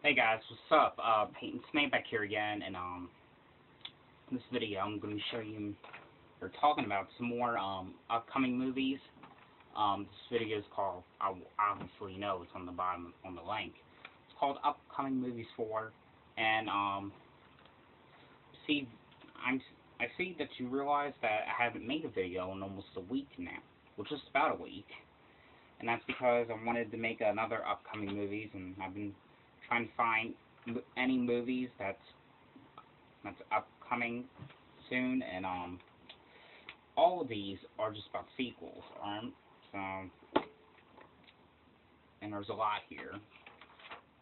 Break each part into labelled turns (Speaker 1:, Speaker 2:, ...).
Speaker 1: Hey guys, what's up? Peyton Snake back here again, and in this video I'm going to show you, or talking about some more upcoming movies. This video is called, obviously you know it's on the bottom on the link. It's called Upcoming Movies 4, and I see that you realize that I haven't made a video in almost a week now, well, just about a week, and that's because I wanted to make another upcoming movies, and I've been trying to find any movies that's upcoming soon, and all of these are just about sequels, so, and there's a lot here.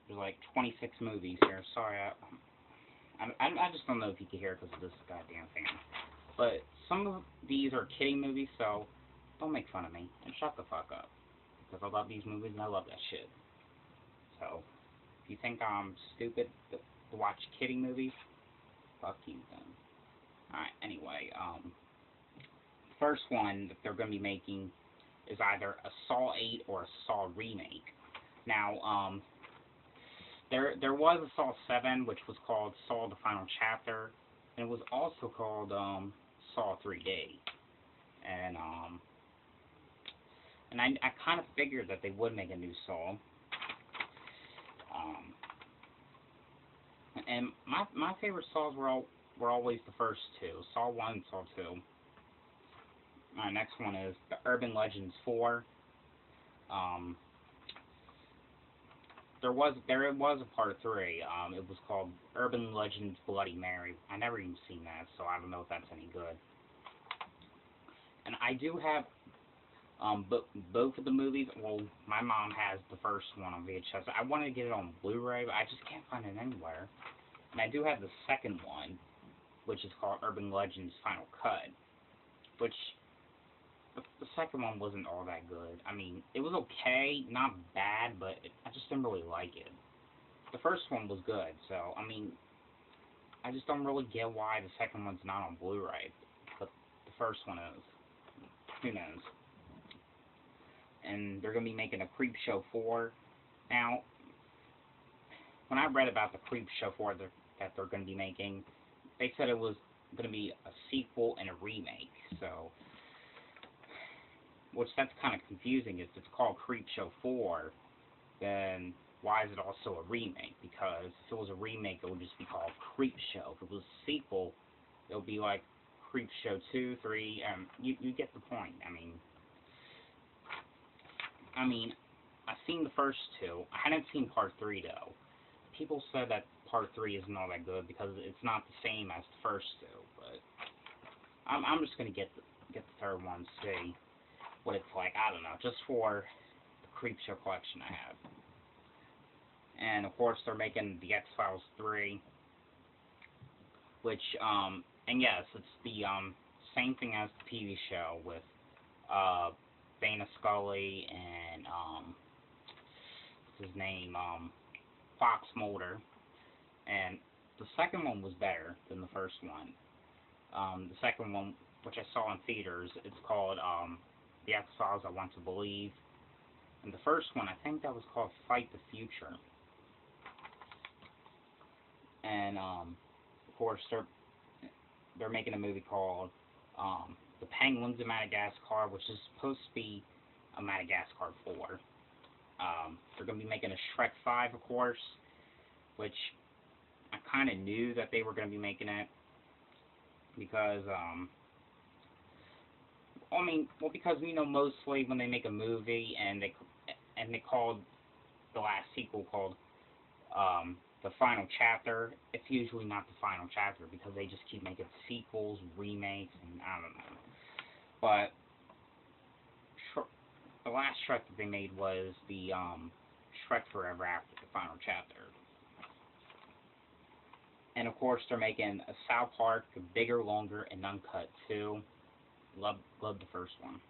Speaker 1: There's like 26 movies here. Sorry, I just don't know if you can hear it because of this goddamn fan. But some of these are kiddie movies, so don't make fun of me and shut the fuck up, because I love these movies and I love that shit. So if you think I'm stupid to watch kiddie movies, fuck you then. Alright, anyway, first one that they're going to be making is either a Saw 8 or a Saw remake. Now, there was a Saw 7, which was called Saw the Final Chapter, and it was also called Saw 3D. And I kind of figured that they would make a new Saw. And my favorite Saws were always the first two, Saw 1 and Saw 2. Alright, next one is the Urban Legends 4. There was a part 3. It was called Urban Legends Bloody Mary. I never even seen that, so I don't know if that's any good. And I do have both of the movies. Well, my mom has the first one on VHS. I wanted to get it on Blu-ray, but I just can't find it anywhere. And I do have the second one, which is called Urban Legends Final Cut, which the second one wasn't all that good. I mean, it was okay, not bad, but I just didn't really like it. The first one was good, so, I mean, I just don't really get why the second one's not on Blu-ray, but the first one is. Who knows? And they're going to be making a CREEPSHOW 4. Now, when I read about the CREEPSHOW 4 that they're going to be making, they said it was going to be a sequel and a remake, so, which that's kind of confusing. If it's called CREEPSHOW 4, then why is it also a remake? Because if it was a remake, it would just be called CREEPSHOW. If it was a sequel, it would be like CREEPSHOW 2, 3, you get the point. I mean, I've seen the first two. I hadn't seen part 3, though. People said that part 3 isn't all that good because it's not the same as the first two, but I'm just going to get the third one and see what it's like. I don't know, just for the CREEPSHOW collection I have. And, of course, they're making the X-Files 3, which, and yes, it's the same thing as the TV show with Dana Scully and what's his name, Fox Mulder. And the second one was better than the first one. The second one, which I saw in theaters, it's called The X-Files I Want to Believe. And the first one, I think that was called Fight the Future. And of course, they're making a movie called The Penguins of Madagascar, which is supposed to be a Madagascar 4. They're going to be making a SHREK 5, of course, which I kind of knew that they were going to be making it, because, because, you know, mostly when they make a movie and they called the last sequel called The Final Chapter, it's usually not the final chapter because they just keep making sequels, remakes, and I don't know. But the last SHREK that they made was the SHREK Forever After the Final Chapter. And of course they're making a South Park, Bigger, Longer, and Uncut 2. Love the first one.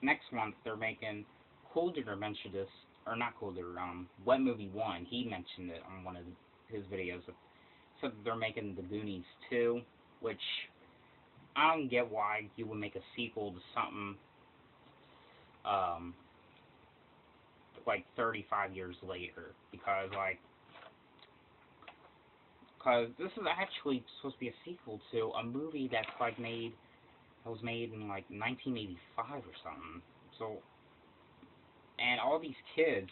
Speaker 1: Next one they're making, Coulter mentioned this, or not Coulter, Wet Movie 1, he mentioned it on one of his videos. So they're making the Goonies 2, which I don't get why you would make a sequel to something like 35 years later, because like, because this is actually supposed to be a sequel to a movie that's like that was made in like 1985 or something. So, and all these kids,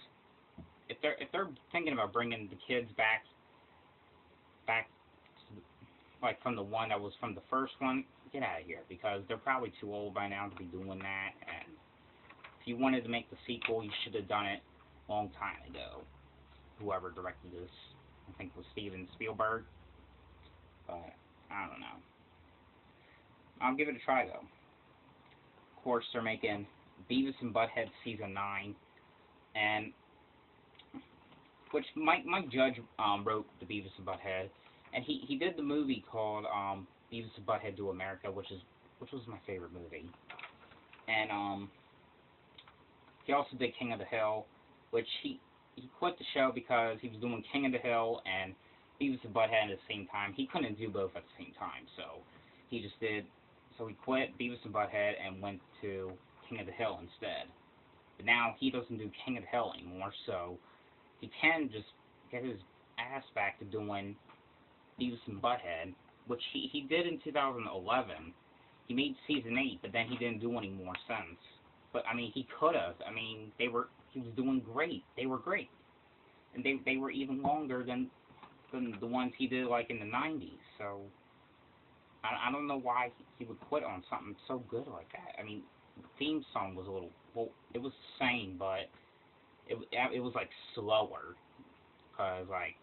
Speaker 1: if they're thinking about bringing the kids back like from the one that was from the first one, get out of here, because they're probably too old by now to be doing that. And if you wanted to make the sequel, you should have done it a long time ago. Whoever directed this, I think it was Steven Spielberg, but I don't know. I'll give it a try though. Of course, they're making Beavis and Butthead Season 9, and which Mike Judge wrote the Beavis and Butthead, and he did the movie called Beavis and Butthead Do America, which was my favorite movie. And he also did King of the Hill, which he quit the show because he was doing King of the Hill and Beavis and Butthead at the same time. He couldn't do both at the same time, so he just did. So he quit Beavis and Butthead and went to King of the Hill instead. But now he doesn't do King of the Hill anymore, so he can just get his ass back to doing Beavis and Butthead, which he did in 2011. He made Season 8, but then he didn't do any more since. But, I mean, he could have. I mean, he was doing great. They were great. And they were even longer than the ones he did, like, in the 90s. So, I don't know why he would quit on something so good like that. I mean, the theme song was a little, well, it was the same, but it was, like, slower. Because, like,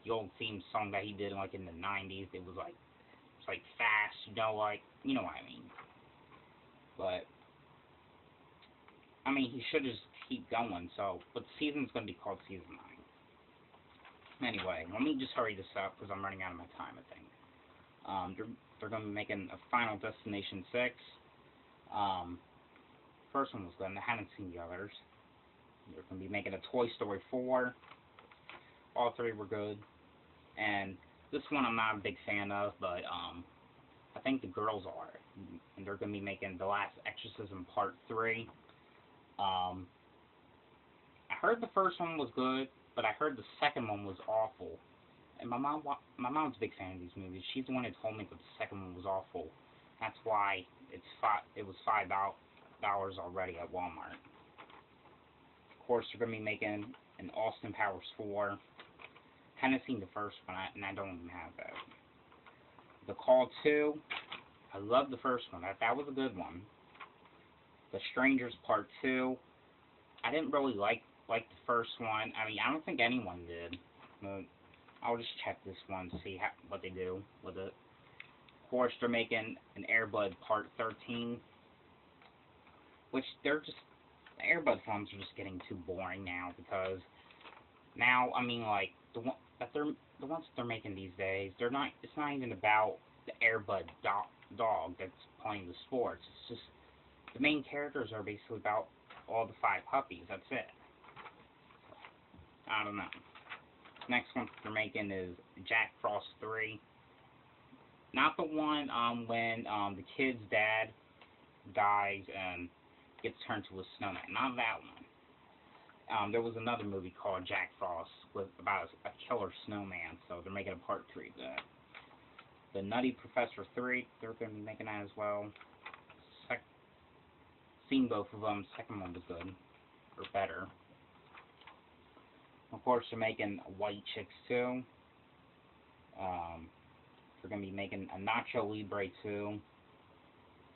Speaker 1: the old theme song that he did, like, in the 90s, it was, like, fast, you know what I mean. But, I mean, he should just keep going, so, but the season's going to be called Season 9. Anyway, let me just hurry this up, because I'm running out of my time, I think. They're going to be making a Final Destination 6. First one was good, and I haven't seen the others. They're going to be making a Toy Story 4. All three were good. And this one I'm not a big fan of, but I think the girls are. And they're going to be making The Last Exorcism Part 3. I heard the first one was good, but I heard the second one was awful. And my mom's a big fan of these movies. She's the one that told me that the second one was awful. That's why it was $5 already at Walmart. Of course, they're going to be making an Austin Powers 4. I haven't seen the first one, and I don't even have that. The Call 2, I love the first one. That was a good one. The Strangers Part 2, I didn't really like the first one. I mean, I don't think anyone did. But I'll just check this one to see what they do with it. Of course, they're making an Air Bud Part 13, which the Air Bud films are just getting too boring now, because now, I mean, like, the ones that they're making these days, it's not even about the Air Bud dog that's playing the sports. It's just, the main characters are basically about all the 5 puppies. That's it. I don't know. Next one they're making is Jack Frost 3. Not the one when the kid's dad dies and gets turned to a snowman. Not that one. There was another movie called Jack Frost about a killer snowman, so they're making a Part 3 of that. The Nutty Professor 3, they're going to be making that as well. Seen both of them. Second one was good, or better. Of course, they're making White Chicks 2. They're going to be making a Nacho Libre 2.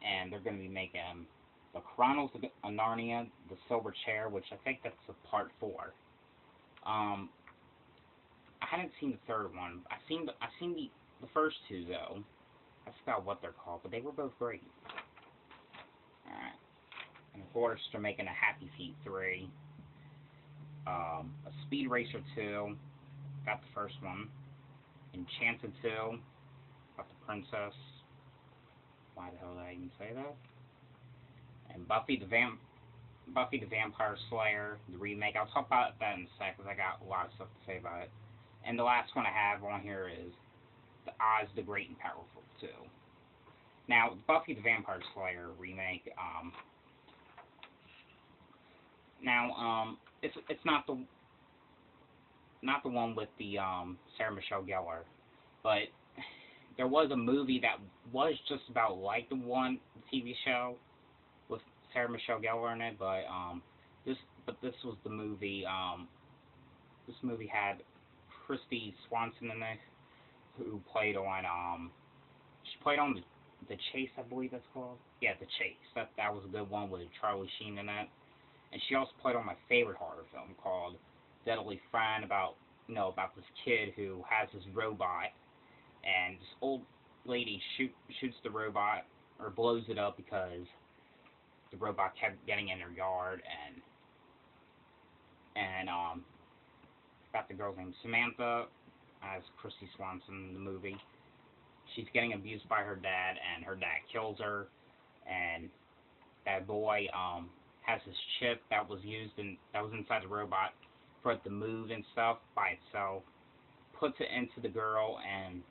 Speaker 1: And they're going to be making the Chronicles of Narnia, The Silver Chair, which I think that's a Part 4. I hadn't seen the third one. I've seen the first 2 though. I forgot what they're called, but they were both great. Alright. And of course, they're making a Happy Feet 3. A Speed Racer 2. Got the first one. Enchanted 2. Got the Princess. Why the hell did I even say that? And Buffy the Vampire Slayer, the remake. I'll talk about that in a sec, because I got a lot of stuff to say about it. And the last one I have on here is the Oz the Great and Powerful 2. Now, Buffy the Vampire Slayer remake, it's not the one with the Sarah Michelle Gellar, but there was a movie that was just about like the one TV show with Sarah Michelle Gellar in it, but this was the movie. This movie had Christy Swanson in it, who played on she played on the Chase, I believe that's called. Yeah, The Chase. That was a good one with Charlie Sheen in it. And she also played on my favorite horror film called Deadly Friend, about this kid who has this robot, and this old lady shoots the robot, or blows it up, because the robot kept getting in her yard, and got the girl's name, Samantha, as Christy Swanson in the movie. She's getting abused by her dad, and her dad kills her, and that boy has this chip that was inside the robot for it to move and stuff by itself, puts it into the girl and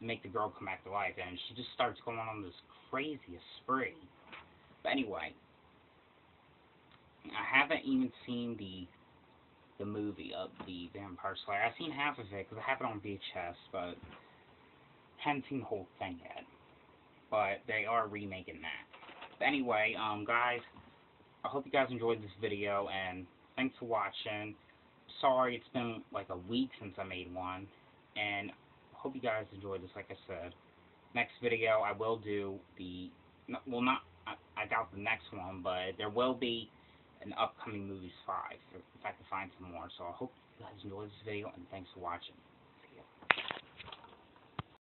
Speaker 1: make the girl come back to life, and she just starts going on this craziest spree. But anyway, I haven't even seen the movie of the Vampire Slayer. I've seen half of it because I have it on VHS, but haven't seen the whole thing yet. But they are remaking that. But anyway, guys, I hope you guys enjoyed this video, and thanks for watching. Sorry it's been like a week since I made one, and hope you guys enjoyed this. Like I said, next video I will do I doubt the next one, but there will be an upcoming Movies 5 if I can find some more. So I hope you guys enjoyed this video, and thanks for watching.